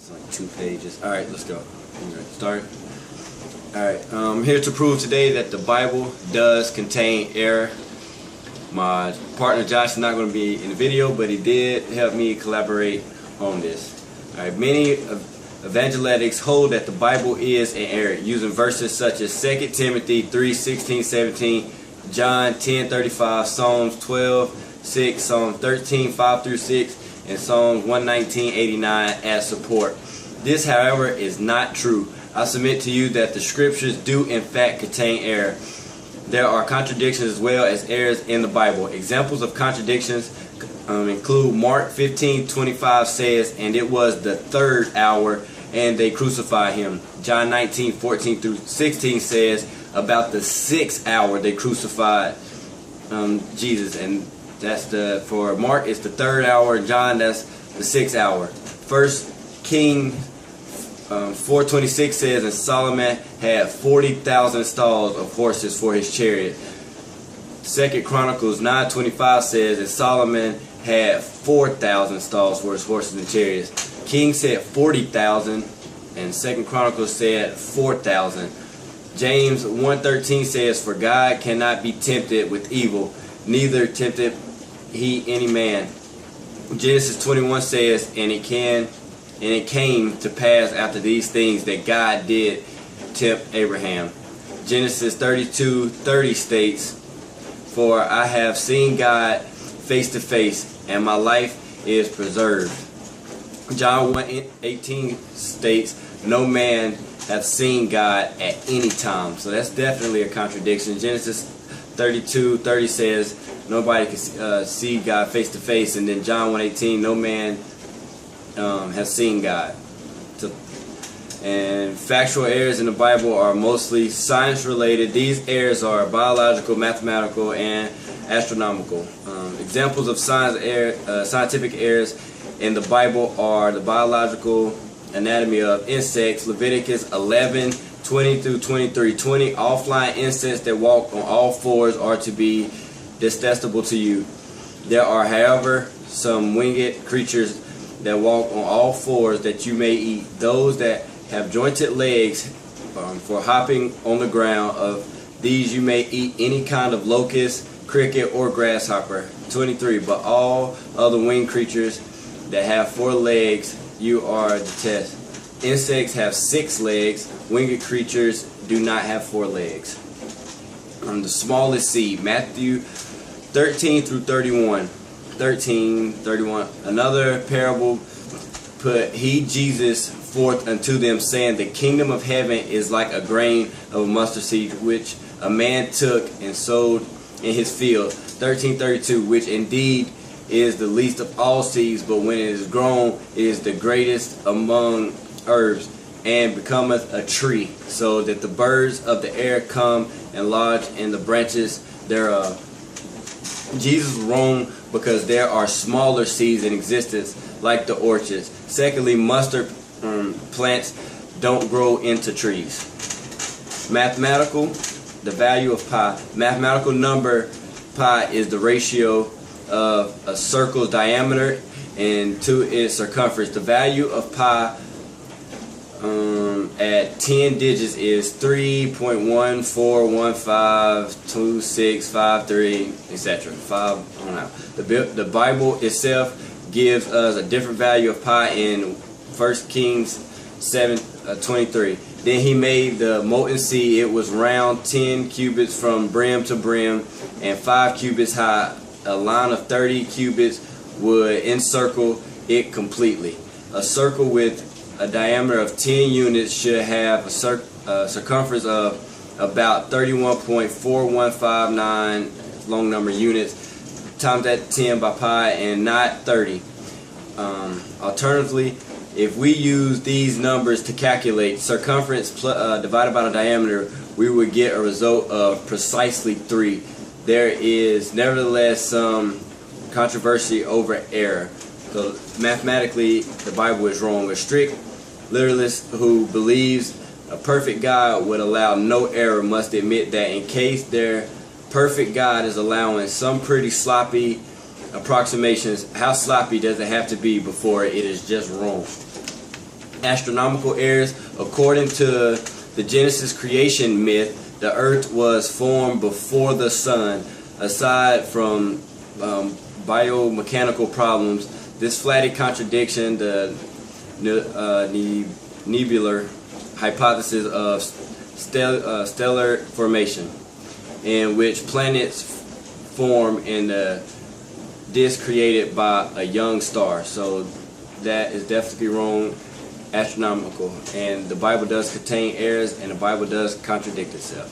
It's like 2 pages. All right, let's go. Start. All right, I'm here to prove today that the Bible does contain error. My partner Josh is not going to be in the video, but he did help me collaborate on this. All right, many evangeletics hold that the Bible is an error, using verses such as 2 Timothy 3:16-17, John 10:35, Psalms 12:6, Psalm 13:5-6, and Psalms 119:89 as support. This, however, is not true. I submit to you that the scriptures do in fact contain error. There are contradictions as well as errors in the Bible. Examples of contradictions include Mark 15:25 says, "And it was the 3rd hour, and they crucified him." John 19:14-16 says, "About the 6th hour they crucified Jesus." And that's for Mark it's the 3rd hour, John that's the 6th hour. 1 Kings 4:26 says, "And Solomon had 40,000 stalls of horses for his chariot." 2 Chronicles 9:25 says, "And Solomon had 4,000 stalls for his horses and chariots." King said 40,000, and 2 Chronicles said 4,000. James 1:13 says, "For God cannot be tempted with evil, neither tempted he any man." Genesis 21 says, And it came to pass after these things that God did tempt Abraham." Genesis 32:30 states, "For I have seen God face to face, and my life is preserved." John 1:18 states, "No man hath seen God at any time." So that's definitely a contradiction. Genesis 32:30 says nobody can see God face to face, and then John 1:18, "No man has seen God." And factual errors in the Bible are mostly science related. These errors are biological, mathematical, and astronomical. Examples of scientific errors in the Bible are the biological anatomy of insects, Leviticus 11:20-23. 20 offline insects that walk on all fours are to be detestable to you. There are, however, some winged creatures that walk on all fours that you may eat. Those that have jointed legs for hopping on the ground, of these you may eat any kind of locust, cricket, or grasshopper. 23. But all other winged creatures that have 4 legs you are to detest. Insects have 6 legs. Winged creatures do not have 4 legs. The smallest seed, Matthew 13-31. 13:31. Another parable put he Jesus forth unto them, saying, The kingdom of heaven is like a grain of mustard seed, which a man took and sowed in his field. 13:32. Which indeed is the least of all seeds, but when it is grown, it is the greatest among herbs, and becometh a tree, so that the birds of the air come and lodge in the branches thereof. Jesus is wrong because there are smaller seeds in existence, like the orchards. Secondly, mustard plants don't grow into trees. Mathematical, the value of pi. Mathematical number pi is the ratio of a circle's diameter and to its circumference. The value of pi at 10 digits is 3.14152653, etc. 5 on out. The Bible itself gives us a different value of pi in 1 Kings 7:23. Then he made the molten sea. It was round 10 cubits from brim to brim and 5 cubits high. A line of 30 cubits would encircle it completely. A circle with a diameter of 10 units should have a circumference of about 31.4159 long number units, times that 10 by pi, and not 30. Alternatively, if we use these numbers to calculate circumference divided by the diameter, we would get a result of precisely 3. There is nevertheless some controversy over error. So mathematically, the Bible is wrong. A strict literalist who believes a perfect God would allow no error must admit that in case their perfect God is allowing some pretty sloppy approximations, how sloppy does it have to be before it is just wrong? astronomical errors. According to the Genesis creation myth, the earth was formed before the sun. Aside from biomechanical problems, this flatty contradiction the nebular hypothesis of stellar formation, in which planets form in the disk created by a young star. So that is definitely wrong, astronomical, and the Bible does contain errors, and the Bible does contradict itself.